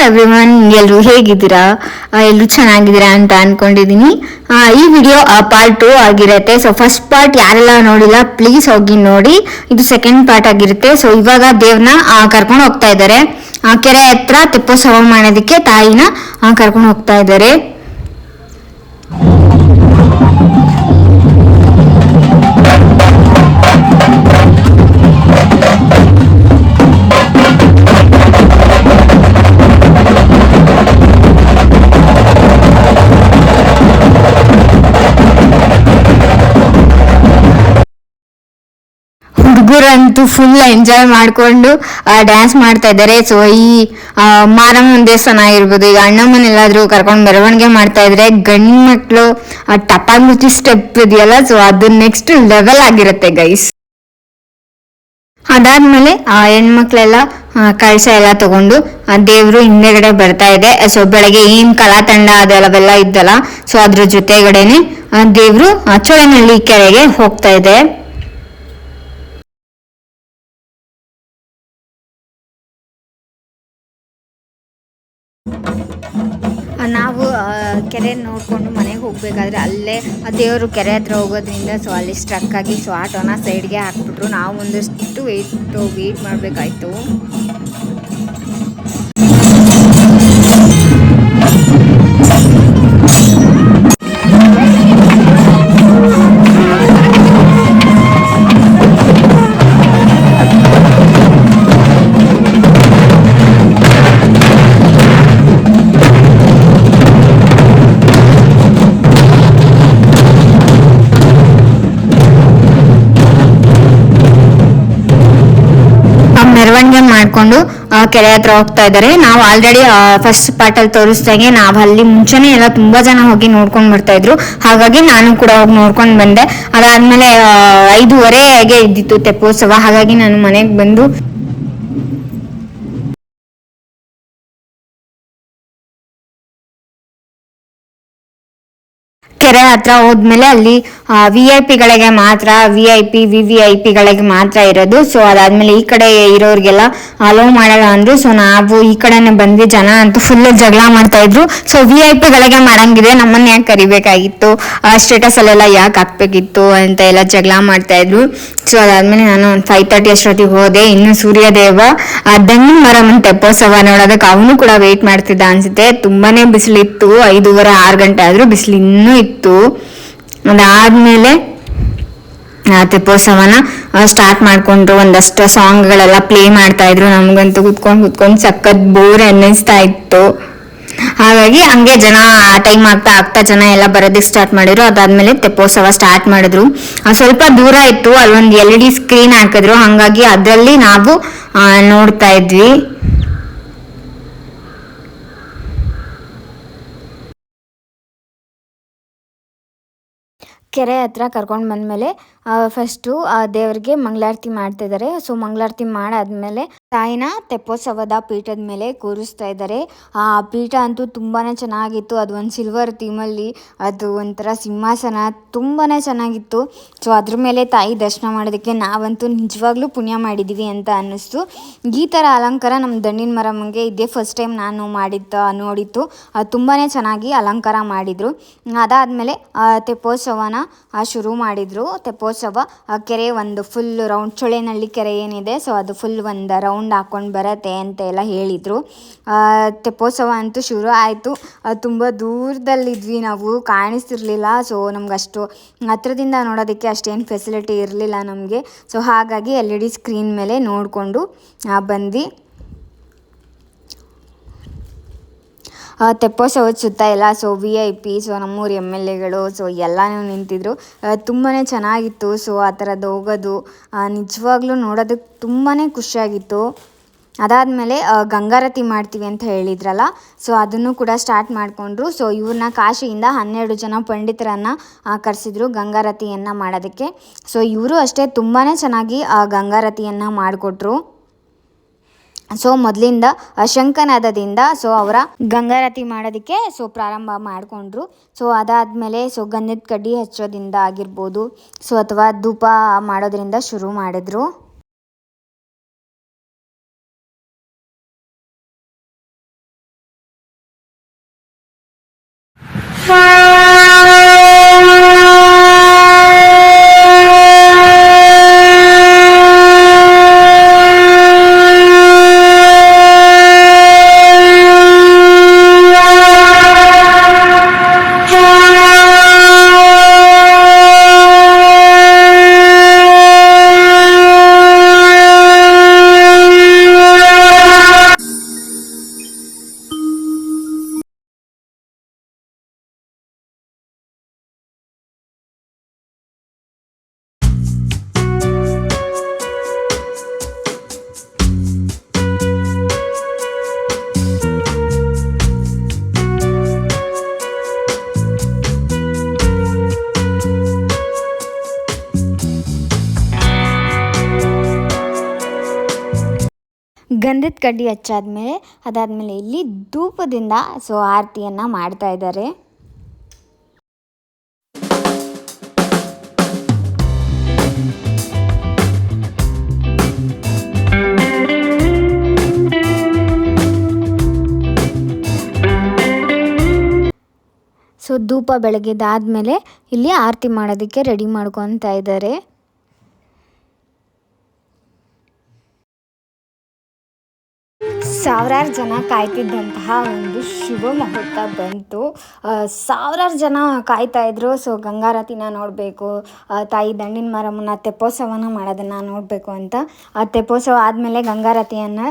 Everyone, ಎಲ್ಲರೂ ಹೇಗಿದ್ದೀರಾ? ಎಲ್ಲರೂ ಚೆನ್ನಾಗಿದ್ದೀರಾ ಅಂತ ಅನ್ಕೊಂಡಿದೀನಿ. ಈ ವಿಡಿಯೋ ಪಾರ್ಟ್ 2 ಆಗಿರುತ್ತೆ. ಸೊ ಫಸ್ಟ್ ಪಾರ್ಟ್ ಯಾರೆಲ್ಲ ನೋಡಿಲ್ಲ ಪ್ಲೀಸ್ ಹೋಗಿ ನೋಡಿ. ಇದು ಸೆಕೆಂಡ್ ಪಾರ್ಟ್ ಆಗಿರುತ್ತೆ. ಸೊ ಇವಾಗ ದೇವ್ರನ್ನ ಕರ್ಕೊಂಡು ಹೋಗ್ತಾ ಇದ್ದಾರೆ. ಕೆರೆ ಹತ್ರ ತೆಪ್ಪೋತ್ಸವ ಮಾಡೋದಕ್ಕೆ ತಾಯಿನ ಕರ್ಕೊಂಡು ಹೋಗ್ತಾ ಇದ್ದಾರೆ. ಹುಡುಗರಂತೂ ಫುಲ್ ಎಂಜಾಯ್ ಮಾಡ್ಕೊಂಡು ಡ್ಯಾನ್ಸ್ ಮಾಡ್ತಾ ಇದ್ದಾರೆ. ಸೊ ಈ ಮಾರಮ್ಮನ ದೇವಸ್ಥಾನ ಆಗಿರ್ಬೋದು, ಈಗ ಅಣ್ಣಮ್ಮನ ಎಲ್ಲಾದ್ರೂ ಕರ್ಕೊಂಡು ಮೆರವಣಿಗೆ ಮಾಡ್ತಾ ಇದ್ರೆ ಗಂಡು ಮಕ್ಕಳು ಟಪಾಂಗುಚಿ ಸ್ಟೆಪ್ ಇದೆಯಲ್ಲ, ಸೊ ಅದು ನೆಕ್ಸ್ಟ್ ಲೆವೆಲ್ ಆಗಿರುತ್ತೆ ಗೈಸ್. ಅದಾದ್ಮೇಲೆ ಹೆಣ್ಮಕ್ಳೆಲ್ಲ ಕಳಶ ಎಲ್ಲ ತಗೊಂಡು ದೇವ್ರು ಹಿಂದೆಗಡೆ ಬರ್ತಾ ಇದೆ. ಸೊ ಬೆಳಗ್ಗೆ ಏನ್ ಕಲಾ ತಂಡ ಅದೆಲ್ಲವೆಲ್ಲ ಇದ್ದಲ್ಲ, ಸೊ ಅದ್ರ ಜೊತೆಗಡೆನೆ ದೇವ್ರು ಚೋಳನಹಳ್ಳಿ ಕೆರೆಗೆ ಹೋಗ್ತಾ ಇದೆ. ನಾವು ಕೆರೆ ನೋಡಿಕೊಂಡು ಮನೆಗೆ ಹೋಗಬೇಕಾದ್ರೆ ಅಲ್ಲೇ ದೇವರು ಕೆರೆ ಹತ್ರ ಹೋಗೋದ್ರಿಂದ ಸೊ ಅಲ್ಲಿ ಸ್ಟ್ರಕ್ ಆಗಿ ಸೊ ಆಟೋನ ಸೈಡ್ಗೆ ಹಾಕ್ಬಿಟ್ರು. ನಾವು ಒಂದಷ್ಟು ವೆಯ್ಟ್ ಮಾಡಬೇಕಾಯ್ತು. ಮೆರವಣಿಗೆ ಮಾಡ್ಕೊಂಡು ಕೆರೆ ಹತ್ರ ಹೋಗ್ತಾ ಇದ್ದಾರೆ. ನಾವು ಆಲ್ರೆಡಿ ಫಸ್ಟ್ ಪಾರ್ಟ್ ಅಲ್ಲಿ ತೋರಿಸ್ದಾಗೆ ನಾವು ಅಲ್ಲಿ ಮುಂಚೆನೆ ಎಲ್ಲ ತುಂಬಾ ಜನ ಹೋಗಿ ನೋಡ್ಕೊಂಡ್ ಬರ್ತಾ ಇದ್ರು. ಹಾಗಾಗಿ ನಾನು ಕೂಡ ಹೋಗಿ ನೋಡ್ಕೊಂಡ್ ಬಂದೆ. ಅದಾದ್ಮೇಲೆ 5:30ಗೆ ಇದ್ದಿತ್ತು ತೆಪ್ಪೋತ್ಸವ. ಹಾಗಾಗಿ ನಾನು ಮನೆಗೆ ಬಂದು ಕೆರೆ ಹತ್ರ ಹೋದ್ಮೇಲೆ ಅಲ್ಲಿ VIP ಗಳಿಗೆ ಮಾತ್ರ, VVIPಗಳಿಗೆ ಮಾತ್ರ ಇರೋದು. ಸೊ ಅದಾದ್ಮೇಲೆ ಈ ಕಡೆ ಇರೋರಿಗೆಲ್ಲ ಅಲೋ ಮಾಡಲ್ಲ ಅಂದ್ರು. ಸೊ ನಾವು ಈ ಕಡೆನೆ ಬಂದ್ವಿ. ಜನ ಅಂತೂ ಫುಲ್ ಜಗಳ ಮಾಡ್ತಾ ಇದ್ರು. ಸೊ VIP ಗಳಿಗೆ ಮಾಡಂಗಿದೆ, ನಮ್ಮನ್ನ ಯಾಕೆ ಕರಿಬೇಕಾಗಿತ್ತು, ಸ್ಟೇಟಸ್ ಅಲ್ಲೆಲ್ಲ ಯಾಕೆ ಹಾಕ್ಬೇಕಿತ್ತು ಅಂತ ಎಲ್ಲ ಜಗಳ ಮಾಡ್ತಾ ಇದ್ರು. ಸೊ ಅದಾದ್ಮೇಲೆ ನಾನು 5:30 ಅಷ್ಟೊತ್ತಿಗೆ ಹೋದೆ. ಇನ್ನು ಸೂರ್ಯದೇವ ದಂಡಿನ ಮಾರಮ್ಮನ ತೆಪ್ಪೋತ್ಸವ ನೋಡೋದಕ್ಕೆ ಅವನು ಕೂಡ ವೇಟ್ ಮಾಡ್ತಿದ್ದ ಅನ್ಸುತ್ತೆ. ತುಂಬಾನೇ ಬಿಸಿಲಿತ್ತು. 5:30 6 ಗಂಟೆ ಆದ್ರೂ ಬಿಸಿಲು ಇನ್ನೂ ಇತ್ತು. ಅದಾದ್ಮೇಲೆ ತೆಪ್ಪೋತ್ಸವನ ಸ್ಟಾರ್ಟ್ ಮಾಡ್ಕೊಂಡ್ರು. ಒಂದಷ್ಟು ಸಾಂಗ್ಗಳೆಲ್ಲ ಪ್ಲೇ ಮಾಡ್ತಾ ಇದ್ರು. ನಮ್ಗಂತೂ ಕುತ್ಕೊಂಡು ಸಖತ್ ಬೋರ್ ಅನ್ನಿಸ್ತಾ ಇತ್ತು. ಹಾಗಾಗಿ ಹಂಗೆ ಜನ ಟೈಮ್ ಆಗ್ತಾ ಜನ ಎಲ್ಲ ಬರೋದಕ್ಕೆ ಸ್ಟಾರ್ಟ್ ಮಾಡಿದ್ರು. ಅದಾದ್ಮೇಲೆ ತೆಪ್ಪೋತ್ಸವ ಸ್ಟಾರ್ಟ್ ಮಾಡಿದ್ರು. ಸ್ವಲ್ಪ ದೂರ ಇತ್ತು, ಅಲ್ಲೊಂದು LED ಸ್ಕ್ರೀನ್ ಹಾಕಿದ್ರು. ಹಂಗಾಗಿ ಅದರಲ್ಲಿ ನಾವು ನೋಡ್ತಾ ಇದ್ವಿ. ಕೆರೆ ಹತ್ರ ಕರ್ಕೊಂಡು ಬಂದಮೇಲೆ ಫಸ್ಟು ದೇವರಿಗೆ ಮಂಗಳಾರತಿ ಮಾಡ್ತಿದ್ದಾರೆ. ಸೊ ಮಂಗಳಾರತಿ ಮಾಡಾದ್ಮೇಲೆ ತಾಯಿನ ತೆಪ್ಪೋತ್ಸವದ ಪೀಠದ ಮೇಲೆ ಕೂರಿಸ್ತಾ ಇದ್ದಾರೆ. ಆ ಪೀಠ ಅಂತೂ ತುಂಬಾ ಚೆನ್ನಾಗಿತ್ತು. ಅದು ಒಂದು ಸಿಲ್ವರ್ ಥೀಮಲ್ಲಿ, ಅದು ಒಂಥರ ಸಿಂಹಾಸನ ತುಂಬಾ ಚೆನ್ನಾಗಿತ್ತು. ಸೊ ಅದ್ರ ಮೇಲೆ ತಾಯಿ ದರ್ಶನ ಮಾಡೋದಕ್ಕೆ ನಾವಂತೂ ನಿಜವಾಗ್ಲೂ ಪುಣ್ಯ ಮಾಡಿದ್ದೀವಿ ಅಂತ ಅನ್ನಿಸ್ತು. ಈ ಥರ ಅಲಂಕಾರ ನಮ್ಮ ದಂಡಿನ ಮಾರಮ್ಮಂಗೆ ಇದೇ ಫಸ್ಟ್ ಟೈಮ್ ನಾನು ನೋಡಿತ್ತು. ತುಂಬಾ ಚೆನ್ನಾಗಿ ಅಲಂಕಾರ ಮಾಡಿದರು. ಅದಾದಮೇಲೆ ತೆಪ್ಪೋತ್ಸವನ ಶುರು ಮಾಡಿದರು. ತೆಪ್ಪೋತ್ಸವ ಕೆರೆ ಒಂದು ಫುಲ್ ರೌಂಡ್, ಚೋಳನಹಳ್ಳಿ ಕೆರೆ ಏನಿದೆ ಸೊ ಅದು ಫುಲ್ ಒಂದು ರೌಂಡ್ ಹಾಕ್ಕೊಂಡು ಬರತ್ತೆ ಅಂತ ಎಲ್ಲ ಹೇಳಿದರು. ತೆಪ್ಪೋತ್ಸವ ಅಂತೂ ಶುರು ಆಯಿತು. ತುಂಬ ದೂರದಲ್ಲಿದ್ವಿ ನಾವು, ಕಾಣಿಸ್ತಿರ್ಲಿಲ್ಲ. ಸೊ ನಮ್ಗೆ ಅಷ್ಟು ಹತ್ರದಿಂದ ನೋಡೋದಕ್ಕೆ ಅಷ್ಟೇನು ಫೆಸಿಲಿಟಿ ಇರಲಿಲ್ಲ ನಮಗೆ. ಸೊ ಹಾಗಾಗಿ LED ಸ್ಕ್ರೀನ್ ಮೇಲೆ ನೋಡಿಕೊಂಡು ಬಂದ್ವಿ. ತೆಪ್ಪೋತ್ಸವದ ಸುತ್ತ ಎಲ್ಲ ಸೊ VIP, ಸೊ ನಮ್ಮೂರು MLAಗಳು ಸೊ ಎಲ್ಲನೂ ನಿಂತಿದ್ರು. ತುಂಬಾ ಚೆನ್ನಾಗಿತ್ತು. ಸೊ ಆ ಥರದ್ದು ಹೋಗೋದು ನಿಜವಾಗ್ಲೂ ನೋಡೋದಕ್ಕೆ ತುಂಬಾ ಖುಷಿಯಾಗಿತ್ತು. ಅದಾದಮೇಲೆ ಗಂಗಾರತಿ ಮಾಡ್ತೀವಿ ಅಂತ ಹೇಳಿದ್ರಲ್ಲ, ಸೊ ಅದನ್ನು ಕೂಡ ಸ್ಟಾರ್ಟ್ ಮಾಡಿಕೊಂಡ್ರು. ಸೊ ಇವ್ರನ್ನ ಕಾಶಿಯಿಂದ 12 ಜನ ಪಂಡಿತರನ್ನು ಕರೆಸಿದ್ರು ಗಂಗಾರತಿಯನ್ನು ಮಾಡೋದಕ್ಕೆ. ಸೊ ಇವರು ಅಷ್ಟೇ ತುಂಬಾ ಚೆನ್ನಾಗಿ ಗಂಗಾರತಿಯನ್ನು ಮಾಡಿಕೊಟ್ರು. ಸೊ ಮೊದಲಿಂದ ಶಂಖನಾದದಿಂದ ಸೊ ಅವರ ಗಂಗಾರತಿ ಮಾಡೋದಕ್ಕೆ ಸೊ ಪ್ರಾರಂಭ ಮಾಡಿಕೊಂಡ್ರು. ಸೊ ಅದಾದಮೇಲೆ ಸೊ ಗಂಧದ ಕಡ್ಡಿ ಹಚ್ಚೋದ್ರಿಂದ ಆಗಿರ್ಬೋದು, ಸೊ ಅಥವಾ ಧೂಪ ಮಾಡೋದ್ರಿಂದ ಶುರು ಮಾಡಿದ್ರು. ಗಂಧದ ಕಡ್ಡಿ ಹಚ್ಚಾದ್ಮೇಲೆ ಅದಾದಮೇಲೆ ಇಲ್ಲಿ ಧೂಪದಿಂದ ಸೊ ಆರತಿಯನ್ನು ಮಾಡ್ತಾ ಇದ್ದಾರೆ. ಸೊ ಧೂಪ ಬೆಳಗ್ಗೆದಾದ್ಮೇಲೆ ಇಲ್ಲಿ ಆರತಿ ಮಾಡೋದಕ್ಕೆ ರೆಡಿ ಮಾಡ್ಕೊತಾ ಇದ್ದಾರೆ. ಸಾವಿರಾರು ಜನ ಕಾಯ್ತಿದ್ದಂತಹ ಒಂದು ಶುಭ ಮುಹೂರ್ತ ಬಂತು. ಸಾವಿರಾರು ಜನ ಕಾಯ್ತಾಯಿದ್ರು. ಸೊ ಗಂಗಾರತಿನ ನೋಡಬೇಕು, ತಾಯಿ ದಂಡಿನ ಮಾರಮ್ಮನ ತೆಪ್ಪೋತ್ಸವನ ಮಾಡೋದನ್ನು ನೋಡಬೇಕು ಅಂತ. ತೆಪ್ಪೋತ್ಸವ ಆದಮೇಲೆ ಗಂಗಾರತಿಯನ್ನು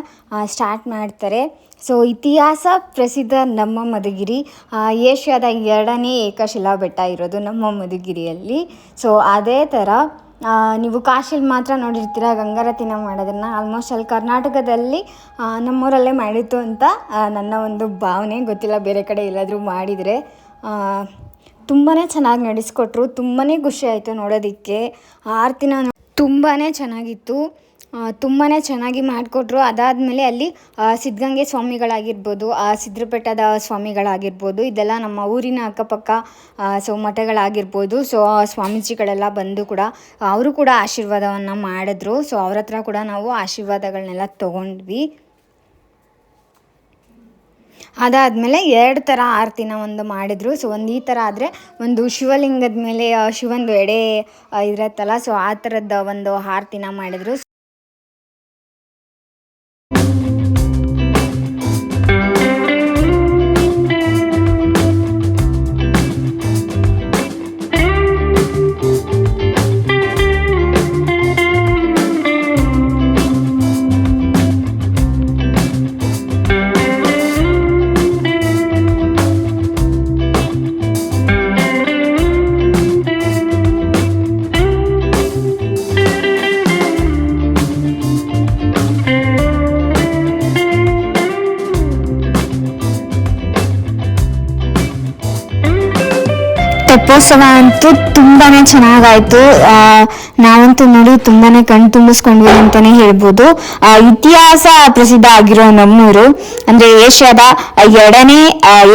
ಸ್ಟಾರ್ಟ್ ಮಾಡ್ತಾರೆ. ಸೊ ಇತಿಹಾಸ ಪ್ರಸಿದ್ಧ ನಮ್ಮ ಮಧುಗಿರಿ ಏಷ್ಯಾದ 2ನೇ ಏಕಶಿಲಾ ಬೆಟ್ಟ ಇರೋದು ನಮ್ಮ ಮಧುಗಿರಿಯಲ್ಲಿ. ಸೊ ಅದೇ ಥರ ನೀವು ಕಾಶಿಲಿ ಮಾತ್ರ ನೋಡಿರ್ತೀರ ಗಂಗಾರತಿನ ಮಾಡೋದನ್ನು. ಆಲ್ಮೋಸ್ಟ್ ಅಲ್ಲಿ ಕರ್ನಾಟಕದಲ್ಲಿ ನಮ್ಮೂರಲ್ಲೇ ಮಾಡಿತ್ತು ಅಂತ ನನ್ನ ಒಂದು ಭಾವನೆ. ಗೊತ್ತಿಲ್ಲ ಬೇರೆ ಕಡೆ ಎಲ್ಲಾದರೂ ಮಾಡಿದರೆ. ತುಂಬಾ ಚೆನ್ನಾಗಿ ನಡೆಸ್ಕೊಟ್ರು. ತುಂಬಾ ಖುಷಿ ಆಯಿತು ನೋಡೋದಕ್ಕೆ. ಆರತಿನ ತುಂಬಾ ಚೆನ್ನಾಗಿತ್ತು. ತುಂಬಾ ಚೆನ್ನಾಗಿ ಮಾಡಿಕೊಟ್ರು. ಅದಾದಮೇಲೆ ಅಲ್ಲಿ ಸಿದ್ಧಗಂಗೆ ಸ್ವಾಮಿಗಳಾಗಿರ್ಬೋದು, ಸಿದ್ಧಪಟ್ಟದ ಸ್ವಾಮಿಗಳಾಗಿರ್ಬೋದು, ಇದೆಲ್ಲ ನಮ್ಮ ಊರಿನ ಅಕ್ಕಪಕ್ಕ ಸೊ ಮಠಗಳಾಗಿರ್ಬೋದು. ಸೊ ಸ್ವಾಮೀಜಿಗಳೆಲ್ಲ ಬಂದು ಕೂಡ ಅವರು ಕೂಡ ಆಶೀರ್ವಾದವನ್ನು ಮಾಡಿದ್ರು. ಸೊ ಅವ್ರ ಹತ್ರ ಕೂಡ ನಾವು ಆಶೀರ್ವಾದಗಳನ್ನೆಲ್ಲ ತೊಗೊಂಡ್ವಿ. ಅದಾದಮೇಲೆ 2 ಥರ ಆರತಿನ ಒಂದು ಮಾಡಿದರು. ಸೊ ಒಂದು ಈ ಥರ ಆದರೆ ಒಂದು ಶಿವಲಿಂಗದ ಮೇಲೆ ಶಿವಂದು ಎಡೆ ಇರತ್ತಲ್ಲ, ಸೊ ಆ ಥರದ ಒಂದು ಆರತಿನ ಮಾಡಿದರು. ತೆಪ್ಪೋತ್ಸವ ಅಂತೂ ತುಂಬಾ ಚೆನ್ನಾಗಾಯಿತು. ನಾವಂತೂ ನೋಡಿ ತುಂಬಾ ಕಣ್ ತುಂಬಿಸ್ಕೊಂಡ್ವಿ ಅಂತಲೇ ಹೇಳ್ಬೋದು. ಇತಿಹಾಸ ಪ್ರಸಿದ್ಧ ಆಗಿರೋ ನಮ್ಮೂರು ಅಂದರೆ ಏಷ್ಯಾದ 2ನೇ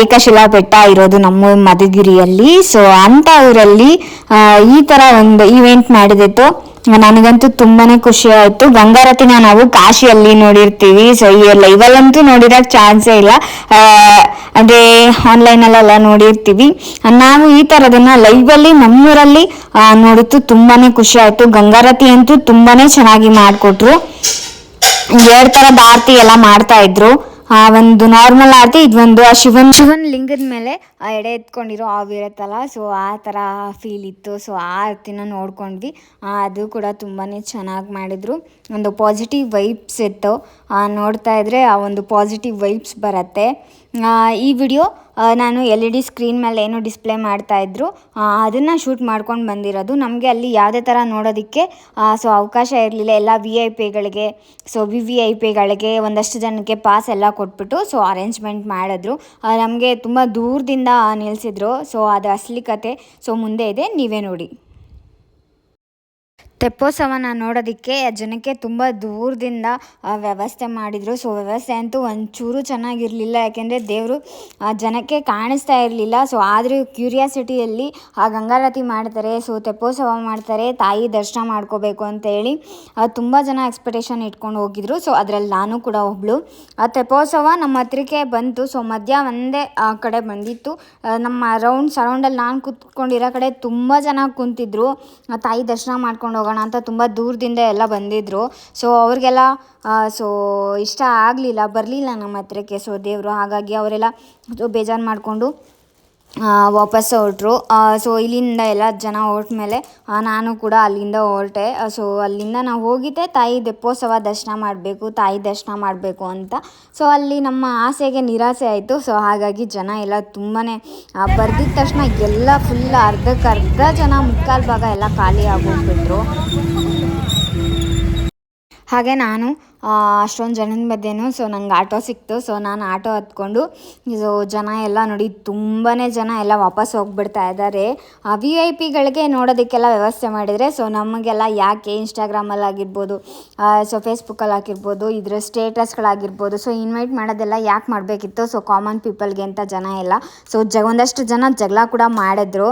ಏಕಶಿಲಾ ಬೆಟ್ಟ ಇರೋದು ನಮ್ಮ ಮಧುಗಿರಿಯಲ್ಲಿ. ಸೊ ಅಂಥ ಊರಲ್ಲಿ ಈ ಥರ ಒಂದು ಈವೆಂಟ್ ಮಾಡಿದಿತ್ತು. ನನಗಂತೂ ತುಂಬಾ ಖುಷಿ ಆಯಿತು. ಗಂಗಾರತಿನ ನಾವು ಕಾಶಿಯಲ್ಲಿ ನೋಡಿರ್ತೀವಿ. ಸೊ ಈ ಲೈವಲ್ಲಂತೂ ನೋಡಿರೋಕ್ಕೆ ಚಾನ್ಸೇ ಇಲ್ಲ. ಅದೇ ಆನ್ಲೈನಲ್ಲೆಲ್ಲ ನೋಡಿರ್ತೀವಿ. ನಾವು ಈ ಥರದನ್ನು ಲೈವಲ್ಲಿ ನಮ್ಮೂರಲ್ಲಿ ನೋಡಿದ್ದು ತುಂಬಾ ಖುಷಿ ಆಯಿತು. ಗಂಗಾರತಿ ಅಂತೂ ತುಂಬಾ ಚೆನ್ನಾಗಿ ಮಾಡಿಕೊಟ್ರು. 2 ಥರದ ಆರತಿ ಎಲ್ಲ ಮಾಡ್ತಾಯಿದ್ರು. ಒಂದು ನಾರ್ಮಲ್ ಆರತಿ, ಇದೊಂದು ಶಿವನ್ ಲಿಂಗದ ಮೇಲೆ ಎಡೆ ಎತ್ಕೊಂಡಿರೋ ಹಾವು ಇರುತ್ತಲ್ಲ, ಸೊ ಆ ಥರ ಫೀಲ್ ಇತ್ತು. ಸೊ ಆ ಆರತಿನ ನೋಡ್ಕೊಂಡ್ವಿ. ಅದು ಕೂಡ ತುಂಬಾ ಚೆನ್ನಾಗಿ ಮಾಡಿದರು. ಒಂದು ಪಾಸಿಟಿವ್ ವೈಬ್ಸ್ ಇತ್ತು. ನೋಡ್ತಾ ಇದ್ದರೆ ಆ ಒಂದು ಪಾಸಿಟಿವ್ ವೈಬ್ಸ್ ಬರುತ್ತೆ. ಈ ವಿಡಿಯೋ ನಾನು LED ಸ್ಕ್ರೀನ್ ಮೇಲೆ ಏನು ಡಿಸ್ಪ್ಲೇ ಮಾಡ್ತಾಯಿದ್ರು ಅದನ್ನು ಶೂಟ್ ಮಾಡ್ಕೊಂಡು ಬಂದಿರೋದು. ನಮಗೆ ಅಲ್ಲಿ ಯಾವುದೇ ಥರ ನೋಡೋದಕ್ಕೆ ಸೊ ಅವಕಾಶ ಇರಲಿಲ್ಲ. ಎಲ್ಲ VIP ಸೊ VVIPಗಳಿಗೆ ಒಂದಷ್ಟು ಜನಕ್ಕೆ ಪಾಸ್ ಎಲ್ಲ ಕೊಟ್ಬಿಟ್ಟು ಸೊ ಅರೇಂಜ್ಮೆಂಟ್ ಮಾಡಿದ್ರು. ನಮಗೆ ತುಂಬ ದೂರದಿಂದ ನಿಲ್ಲಿಸಿದ್ರು. ಸೊ ಅದು ಅಸಲಿ ಕತೆ. ಸೊ ಮುಂದೆ ಇದೆ, ನೀವೇ ನೋಡಿ. ತೆಪ್ಪೋತ್ಸವನ ನೋಡೋದಕ್ಕೆ ಜನಕ್ಕೆ ತುಂಬ ದೂರದಿಂದ ವ್ಯವಸ್ಥೆ ಮಾಡಿದರು. ಸೊ ವ್ಯವಸ್ಥೆ ಅಂತೂ ಒಂಚೂರು ಚೆನ್ನಾಗಿರಲಿಲ್ಲ. ಯಾಕೆಂದರೆ ದೇವರು ಜನಕ್ಕೆ ಕಾಣಿಸ್ತಾ ಇರಲಿಲ್ಲ. ಸೊ ಆದರೂ ಕ್ಯೂರಿಯಾಸಿಟಿಯಲ್ಲಿ ಗಂಗಾರತಿ ಮಾಡ್ತಾರೆ, ಸೊ ತೆಪ್ಪೋತ್ಸವ ಮಾಡ್ತಾರೆ, ತಾಯಿ ದರ್ಶನ ಮಾಡ್ಕೋಬೇಕು ಅಂತೇಳಿ ತುಂಬ ಜನ ಎಕ್ಸ್ಪೆಕ್ಟೇಷನ್ ಇಟ್ಕೊಂಡು ಹೋಗಿದ್ರು. ಸೊ ಅದರಲ್ಲಿ ನಾನು ಕೂಡ ಒಬ್ಬಳು. ತೆಪ್ಪೋತ್ಸವ ನಮ್ಮ ಹತ್ರಕ್ಕೆ ಬಂತು. ಸೊ ಮಧ್ಯ ಒಂದೇ ಕಡೆ ಬಂದಿತ್ತು. ನಮ್ಮ ಸರೌಂಡಲ್ಲಿ ನಾನು ಕೂತ್ಕೊಂಡಿರೋ ಕಡೆ ತುಂಬ ಜನ ಕುಂತಿದ್ರು. ತಾಯಿ ದರ್ಶನ ಮಾಡ್ಕೊಂಡು ಹೋಗೋಣ ಅಂತ ತುಂಬ ದೂರದಿಂದ ಎಲ್ಲ ಬಂದಿದ್ದರು. ಸೊ ಅವ್ರಿಗೆಲ್ಲ ಸೊ ಇಷ್ಟ ಆಗಲಿಲ್ಲ, ಬರಲಿಲ್ಲ ನಮ್ಮ ಹತ್ರಕ್ಕೆ ಸೊ ದೇವರು. ಹಾಗಾಗಿ ಅವರೆಲ್ಲ ಬೇಜಾರು ಮಾಡಿಕೊಂಡು ವಾಪಸ್ ಹೊರಟ್ರು. ಸೊ ಇಲ್ಲಿಂದ ಎಲ್ಲ ಜನ ಹೊರಟ ಮೇಲೆ ನಾನು ಕೂಡ ಅಲ್ಲಿಂದ ಹೊರಟೆ. ಸೊ ಅಲ್ಲಿಂದ ನಾವು ಹೋಗಿದ್ದೆ ತಾಯಿ ತೆಪ್ಪೋತ್ಸವ ದರ್ಶನ ಮಾಡಬೇಕು ಅಂತ. ಸೊ ಅಲ್ಲಿ ನಮ್ಮ ಆಸೆಗೆ ನಿರಾಸೆ ಆಯಿತು. ಸೊ ಹಾಗಾಗಿ ಜನ ಎಲ್ಲ ತುಂಬಾ ಬರ್ದಿದ್ದ ತಕ್ಷಣ ಎಲ್ಲ ಫುಲ್ ಅರ್ಧಕ್ಕರ್ಧ ಜನ, ಮುಕ್ಕಾಲು ಭಾಗ ಎಲ್ಲ ಖಾಲಿ ಆಗೋಗ್ಬಿಟ್ರು. ಹಾಗೆ ನಾನು ಅಷ್ಟೊಂದು ಜನದ ಮಧ್ಯೆನೂ ಸೊ ನಂಗೆ ಆಟೋ ಸಿಕ್ತು. ಸೊ ನಾನು ಆಟೋ ಹತ್ಕೊಂಡು ಸೊ ಜನ ಎಲ್ಲ ನೋಡಿ ತುಂಬಾ ಜನ ಎಲ್ಲ ವಾಪಸ್ ಹೋಗ್ಬಿಡ್ತಾ ಇದ್ದಾರೆ. VIP ನೋಡೋದಕ್ಕೆಲ್ಲ ವ್ಯವಸ್ಥೆ ಮಾಡಿದರೆ ಸೊ ನಮಗೆಲ್ಲ ಯಾಕೆ ಇನ್ಸ್ಟಾಗ್ರಾಮಲ್ಲಿ ಆಗಿರ್ಬೋದು, ಸೊ ಫೇಸ್ಬುಕ್ಕಲ್ಲಿ ಹಾಕಿರ್ಬೋದು, ಇದರ ಸ್ಟೇಟಸ್ಗಳಾಗಿರ್ಬೋದು, ಸೊ ಇನ್ವೈಟ್ ಮಾಡೋದೆಲ್ಲ ಯಾಕೆ ಮಾಡಬೇಕಿತ್ತು. ಸೊ ಕಾಮನ್ ಪೀಪಲ್ಗೆ ಅಂತ ಜನ ಎಲ್ಲ ಸೊ ಒಂದಷ್ಟು ಜನ ಜಗಳ ಕೂಡ ಮಾಡಿದ್ರು.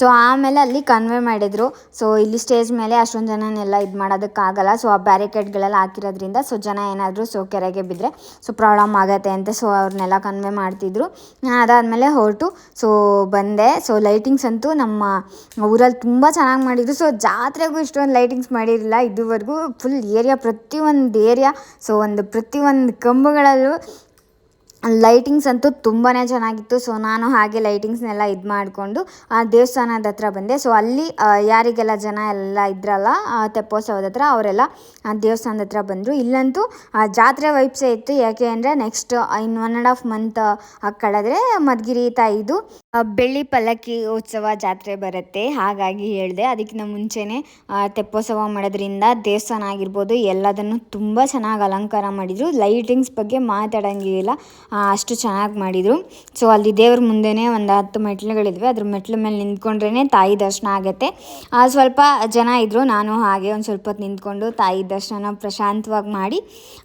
ಸೊ ಆಮೇಲೆ ಅಲ್ಲಿ ಕನ್ವೆ ಮಾಡಿದರು. ಸೊ ಇಲ್ಲಿ ಸ್ಟೇಜ್ ಮೇಲೆ ಅಷ್ಟೊಂದು ಜನನೆಲ್ಲ ಇದು ಮಾಡೋದಕ್ಕಾಗಲ್ಲ. ಸೊ ಆ ಬ್ಯಾರಿಕೇಡ್ಗಳೆಲ್ಲ ಹಾಕಿರೋದ್ರಿಂದ ಸೊ ಜನ ಏನಾದರೂ ಸೊ ಕೆರೆಗೆ ಬಿದ್ದರೆ ಸೊ ಪ್ರಾಬ್ಲಮ್ ಆಗುತ್ತೆ ಅಂತ ಸೊ ಅವ್ರನ್ನೆಲ್ಲ ಕನ್ವೆ ಮಾಡ್ತಿದ್ರು. ಅದಾದಮೇಲೆ ಹೊರಟು ಸೊ ಬಂದೆ. ಸೊ ಲೈಟಿಂಗ್ಸ್ ಅಂತೂ ನಮ್ಮ ಊರಲ್ಲಿ ತುಂಬ ಚೆನ್ನಾಗಿ ಮಾಡಿದ್ರು. ಸೊ ಜಾತ್ರೆಗೂ ಇಷ್ಟೊಂದು ಲೈಟಿಂಗ್ಸ್ ಮಾಡಿರಲಿಲ್ಲ ಇದುವರೆಗೂ. ಫುಲ್ ಪ್ರತಿಯೊಂದು ಏರಿಯಾ ಸೊ ಪ್ರತಿಯೊಂದು ಕಂಬಗಳಲ್ಲೂ ಲೈಟಿಂಗ್ಸ್ ಅಂತೂ ತುಂಬಾ ಚೆನ್ನಾಗಿತ್ತು. ಸೊ ನಾನು ಹಾಗೆ ಲೈಟಿಂಗ್ಸ್ನೆಲ್ಲ ಇದು ಮಾಡಿಕೊಂಡು ದೇವಸ್ಥಾನದ ಹತ್ರ ಬಂದೆ. ಸೊ ಅಲ್ಲಿ ಯಾರಿಗೆಲ್ಲ ಜನ ಎಲ್ಲ ಇದ್ರಲ್ಲ ತೆಪ್ಪೋತ್ಸವದ ಹತ್ರ ಅವರೆಲ್ಲ ದೇವಸ್ಥಾನದ ಹತ್ರ ಬಂದರು. ಇಲ್ಲಂತೂ ಜಾತ್ರೆ ವೈಬ್ಸೇ ಇತ್ತು. ಯಾಕೆ ಅಂದರೆ ನೆಕ್ಸ್ಟ್ ಇನ್ 1.5 ಮಂತ್ ಕಳೆದ್ರೆ ಮಧುಗಿರಿ ತಾಯಿದು ಬೆಳ್ಳಿ ಪಲ್ಲಕ್ಕಿ ಉತ್ಸವ ಜಾತ್ರೆ ಬರುತ್ತೆ. ಹಾಗಾಗಿ ಹೇಳಿದೆ. ಅದಕ್ಕಿಂತ ಮುಂಚೆನೇ ತೆಪ್ಪೋತ್ಸವ ಮಾಡೋದ್ರಿಂದ ದೇವಸ್ಥಾನ ಆಗಿರ್ಬೋದು ಎಲ್ಲದನ್ನು ತುಂಬ ಚೆನ್ನಾಗಿ ಅಲಂಕಾರ ಮಾಡಿದರು. ಲೈಟಿಂಗ್ಸ್ ಬಗ್ಗೆ ಮಾತಾಡೋಂಗಿಲ್ಲ, ಅಷ್ಟು ಚೆನ್ನಾಗಿ ಮಾಡಿದರು. ಸೊ ಅಲ್ಲಿ ದೇವ್ರ ಮುಂದೆನೇ ಒಂದು 10 ಮೆಟ್ಲುಗಳಿದ್ವಿ. ಅದ್ರ ಮೆಟ್ಲ ಮೇಲೆ ನಿಂತ್ಕೊಂಡ್ರೇ ತಾಯಿ ದರ್ಶನ ಆಗುತ್ತೆ. ಸ್ವಲ್ಪ ಜನ ಇದ್ದರು. ನಾನು ಹಾಗೆ ಒಂದು ಸ್ವಲ್ಪ ಹೊತ್ತು ನಿಂತ್ಕೊಂಡು ತಾಯಿ ದರ್ಶನ ಪ್ರಶಾಂತವಾಗಿ ಮಾಡಿ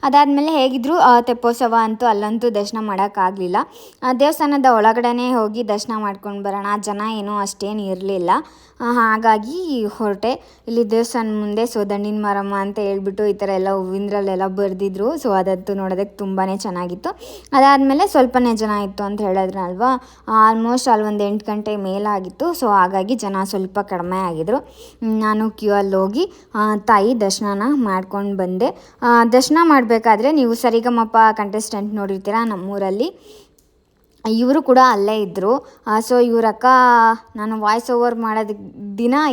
ಅದಾದಮೇಲೆ ಹೇಗಿದ್ದರೂ ತೆಪ್ಪೋತ್ಸವ ಅಂತೂ ಅಲ್ಲಂತೂ ದರ್ಶನ ಮಾಡೋಕ್ಕಾಗಲಿಲ್ಲ. ದೇವಸ್ಥಾನದ ಒಳಗಡೆ ಹೋಗಿ ದರ್ಶನ ಮಾಡ್ಕೊಂಡು ಬರೋಣ, ಜನ ಏನೋ ಅಷ್ಟೇನು ಇರಲಿಲ್ಲ. ಹಾಗಾಗಿ ಹೊರಟೆ. ಇಲ್ಲಿ ದೇವಸ್ಥಾನ ಮುಂದೆ ಸೊ ದಂಡಿನ ಮಾರಮ್ಮ ಅಂತ ಹೇಳ್ಬಿಟ್ಟು ಈ ಥರ ಎಲ್ಲ ಹೂವಿಂದ್ರಲ್ಲೆಲ್ಲ ಬರೆದಿದ್ರು. ಸೊ ಅದಂತೂ ನೋಡೋದಕ್ಕೆ ತುಂಬಾ ಚೆನ್ನಾಗಿತ್ತು. ಅದಾದಮೇಲೆ ಸ್ವಲ್ಪನೇ ಜನ ಇತ್ತು ಅಂತ ಹೇಳಿದ್ರಲ್ವಾ, ಆಲ್ಮೋಸ್ಟ್ ಅಲ್ಲಿ ಒಂದು 8 ಗಂಟೆ ಮೇಲಾಗಿತ್ತು. ಸೊ ಹಾಗಾಗಿ ಜನ ಸ್ವಲ್ಪ ಕಡಿಮೆ ಆಗಿದ್ರು. ನಾನು ಕ್ಯೂ ಅಲ್ಲಿ ಹೋಗಿ ತಾಯಿ ದರ್ಶನನ ಮಾಡ್ಕೊಂಡು ಬಂದೆ. ದರ್ಶನ ಮಾಡಬೇಕಾದ್ರೆ ನೀವು ಸರಿಗಮಪ ಕಂಟೆಸ್ಟೆಂಟ್ ನೋಡಿರ್ತೀರ ನಮ್ಮೂರಲ್ಲಿ, ಇವರು ಕೂಡ ಅಲ್ಲೇ ಇದ್ದರು. ಸೊ ಇವ್ರ ಅಕ್ಕ ನಾನು ವಾಯ್ಸ್ ಓವರ್ ಮಾಡೋದಕ್ಕೆ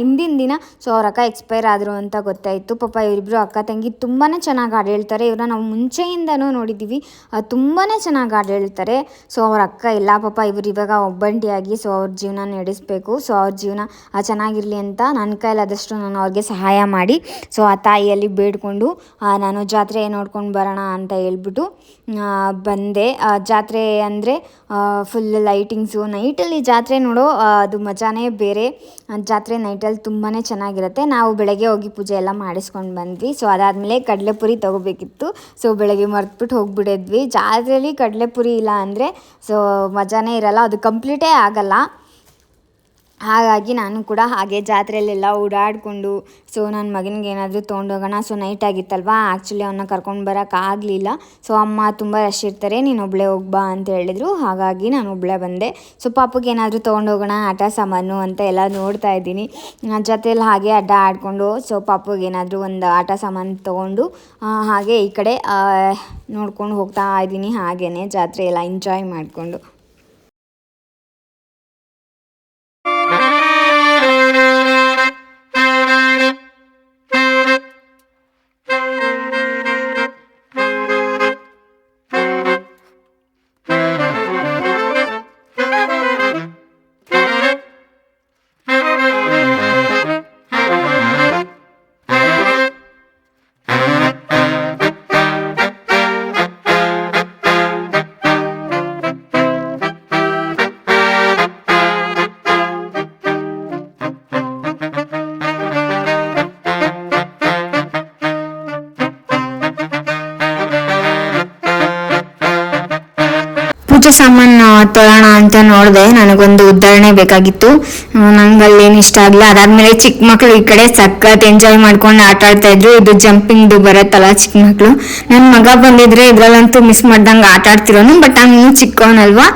ಹಿಂದಿನ ದಿನ ಸೊ ಅವ್ರ ಅಕ್ಕ ಎಕ್ಸ್ಪೈರ್ ಆದರು ಅಂತ ಗೊತ್ತಾಯಿತು. ಪಾಪ ಇವರಿಬ್ಬರು ಅಕ್ಕ ತಂಗಿ ತುಂಬಾ ಚೆನ್ನಾಗಿ ಹಾಡು ಹೇಳ್ತಾರೆ. ಇವ್ರನ್ನ ನಾವು ಮುಂಚೆಯಿಂದನೂ ನೋಡಿದ್ದೀವಿ, ತುಂಬಾ ಚೆನ್ನಾಗಿ ಹಾಡು ಹೇಳ್ತಾರೆ. ಸೊ ಅವ್ರ ಅಕ್ಕ ಇಲ್ಲ ಪಾಪ, ಇವರು ಇವಾಗ ಒಬ್ಬಂಟಿಯಾಗಿ ಸೊ ಅವ್ರ ಜೀವನ ನಡೆಸಬೇಕು. ಸೊ ಅವ್ರ ಜೀವನ ಚೆನ್ನಾಗಿರಲಿ ಅಂತ ನನ್ನ ಕೈಲಾದಷ್ಟು ನಾನು ಅವ್ರಿಗೆ ಸಹಾಯ ಮಾಡಿ ಸೊ ಆ ತಾಯಿಯಲ್ಲಿ ಬೇಡಿಕೊಂಡು ನಾನು ಜಾತ್ರೆ ನೋಡ್ಕೊಂಡು ಬರೋಣ ಅಂತ ಹೇಳ್ಬಿಟ್ಟು ಬಂದೆ. ಜಾತ್ರೆ ಅಂದರೆ ಫುಲ್ ಲೈಟಿಂಗ್ಸು, ನೈಟಲ್ಲಿ ಜಾತ್ರೆ ನೋಡೋ ಅದು ಮಜಾನೇ ಬೇರೆ. ಜಾತ್ರೆ ನೈಟಲ್ಲಿ ತುಂಬಾ ಚೆನ್ನಾಗಿರುತ್ತೆ. ನಾವು ಬೆಳಗ್ಗೆ ಹೋಗಿ ಪೂಜೆ ಎಲ್ಲ ಮಾಡಿಸ್ಕೊಂಡು ಬಂದ್ವಿ. ಸೊ ಅದಾದಮೇಲೆ ಕಡಲೆಪುರಿ ತೊಗೋಬೇಕಿತ್ತು. ಸೊ ಬೆಳಗ್ಗೆ ಮರೆತುಬಿಟ್ಟು ಹೋಗ್ಬಿಟ್ಟಿದ್ವಿ. ಜಾತ್ರೆಯಲ್ಲಿ ಕಡಲೆಪುರಿ ಇಲ್ಲ ಅಂದರೆ ಸೊ ಮಜಾನೇ ಇರಲ್ಲ, ಅದು ಕಂಪ್ಲೀಟೇ ಆಗಲ್ಲ. ಹಾಗಾಗಿ ನಾನು ಕೂಡ ಹಾಗೆ ಜಾತ್ರೆಯಲ್ಲೆಲ್ಲ ಓಡಾಡಿಕೊಂಡು ಸೊ ನನ್ನ ಮಗನಿಗೆ ಏನಾದರೂ ತೊಗೊಂಡೋಗೋಣ. ಸೊ ನೈಟ್ ಆಗಿತ್ತಲ್ವ, ಆ್ಯಕ್ಚುಲಿ ಅವನ್ನ ಕರ್ಕೊಂಡು ಬರೋಕ್ಕಾಗಲಿಲ್ಲ. ಸೊ ಅಮ್ಮ ತುಂಬ ರಶ್ ಇರ್ತಾರೆ, ನೀನು ಒಬ್ಬಳೇ ಹೋಗ್ಬಾ ಅಂತ ಹೇಳಿದರು. ಹಾಗಾಗಿ ನಾನು ಒಬ್ಬಳೇ ಬಂದೆ. ಸೊ ಪಾಪಗೆ ಏನಾದರೂ ತೊಗೊಂಡೋಗೋಣ ಆಟ ಸಾಮಾನು ಅಂತ ಎಲ್ಲ ನೋಡ್ತಾ ಇದ್ದೀನಿ. ಜೊತೆಯಲ್ಲಿ ಹಾಗೆ ಅಡ್ಡ ಆಡಿಕೊಂಡು ಸೊ ಪಾಪಗೆ ಏನಾದರೂ ಒಂದು ಆಟ ಸಾಮಾನು ತೊಗೊಂಡು ಹಾಗೆ ಈ ಕಡೆ ನೋಡ್ಕೊಂಡು ಹೋಗ್ತಾ ಇದ್ದೀನಿ. ಹಾಗೆಯೇ ಜಾತ್ರೆ ಎಲ್ಲ ಎಂಜಾಯ್ ಮಾಡಿಕೊಂಡು ಪೂಜೆ ಸಾಮಾನು ತೊಗೊಳ್ಳೋಣ ಅಂತ ನೋಡಿದೆ. ನನಗೊಂದು ಉದಾಹರಣೆ ಬೇಕಾಗಿತ್ತು. ನಂಗೆ ಅಲ್ಲೇನು ಇಷ್ಟ ಆಗಲಿಲ್ಲ. ಅದಾದಮೇಲೆ ಚಿಕ್ಕ ಮಕ್ಕಳು ಈ ಕಡೆ ಸಖತ್ ಎಂಜಾಯ್ ಮಾಡ್ಕೊಂಡು ಆಟ ಆಡ್ತಾ ಇದ್ರು. ಇದು ಜಂಪಿಂಗ್ದು ಬರುತ್ತಲ್ಲ ಚಿಕ್ಕ ಮಕ್ಕಳು. ನನ್ನ ಮಗ ಬಂದಿದ್ರೆ ಇದ್ರಲ್ಲಂತೂ ಮಿಸ್ ಮಾಡ್ದಂಗೆ ಆಟ ಆಡ್ತಿರೋನು. ಬಟ್ ನಾನು ಇನ್ನೂ ಚಿಕ್ಕವನಲ್ವಾ,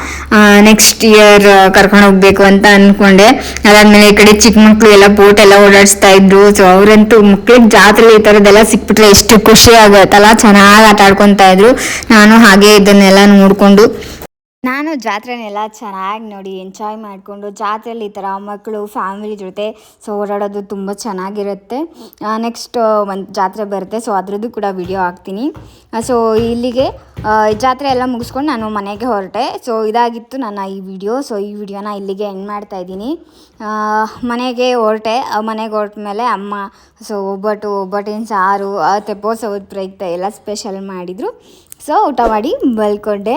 ನೆಕ್ಸ್ಟ್ ಇಯರ್ ಕರ್ಕೊಂಡು ಹೋಗ್ಬೇಕು ಅಂತ ಅಂದ್ಕೊಂಡೆ. ಅದಾದಮೇಲೆ ಈ ಕಡೆ ಚಿಕ್ಕ ಮಕ್ಕಳು ಎಲ್ಲ ಬೋಟ್ ಎಲ್ಲ ಓಡಾಡಿಸ್ತಾ ಇದ್ರು. ಸೊ ಅವರಂತೂ ಮಕ್ಳಿಗೆ ಜಾತ್ರೆ ಈ ಥರದ್ದೆಲ್ಲ ಸಿಕ್ಬಿಟ್ರೆ ಎಷ್ಟು ಖುಷಿ ಆಗುತ್ತಲ್ಲ, ಚೆನ್ನಾಗಿ ಆಟ ಆಡ್ಕೊತಾ ಇದ್ರು. ನಾನು ಹಾಗೆ ಇದನ್ನೆಲ್ಲ ನೋಡಿಕೊಂಡು ನಾನು ಜಾತ್ರೆನೆಲ್ಲ ಚೆನ್ನಾಗಿ ನೋಡಿ ಎಂಜಾಯ್ ಮಾಡಿಕೊಂಡು, ಜಾತ್ರೆಯಲ್ಲಿ ಈ ಥರ ಮಕ್ಕಳು ಫ್ಯಾಮಿಲಿ ಜೊತೆ ಸೊ ಓಡಾಡೋದು ತುಂಬ ಚೆನ್ನಾಗಿರುತ್ತೆ. ನೆಕ್ಸ್ಟ್ ಒಂದು ಜಾತ್ರೆ ಬರುತ್ತೆ, ಸೊ ಅದರದ್ದು ಕೂಡ ವಿಡಿಯೋ ಹಾಕ್ತೀನಿ. ಸೊ ಇಲ್ಲಿಗೆ ಜಾತ್ರೆ ಎಲ್ಲ ಮುಗಿಸ್ಕೊಂಡು ನಾನು ಮನೆಗೆ ಹೊರಟೆ. ಸೊ ಇದಾಗಿತ್ತು ನನ್ನ ಈ ವಿಡಿಯೋ. ಸೊ ಈ ವಿಡಿಯೋನ ಇಲ್ಲಿಗೆ ಎಂಡ್ ಮಾಡ್ತಾಯಿದ್ದೀನಿ. ಮನೆಗೆ ಹೊರಟೆ ಮೇಲೆ ಅಮ್ಮ ಸೊ ಒಬ್ಬಟ್ಟಿನ ಸಾರು, ತೆಪ್ಪೋತ್ಸವದ ಪ್ರಯುಕ್ತ ಎಲ್ಲ ಸ್ಪೆಷಲ್ ಮಾಡಿದರು. ಸೊ ಊಟ ಮಾಡಿ ಮಲ್ಕೊಂಡೆ.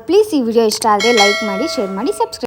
ಪ್ಲೀಸ್ ಈ ವಿಡಿಯೋ ಇಷ್ಟ ಆದರೆ ಲೈಕ್ ಮಾಡಿ, ಶೇರ್ ಮಾಡಿ, ಸಬ್ಸ್ಕ್ರೈಬ್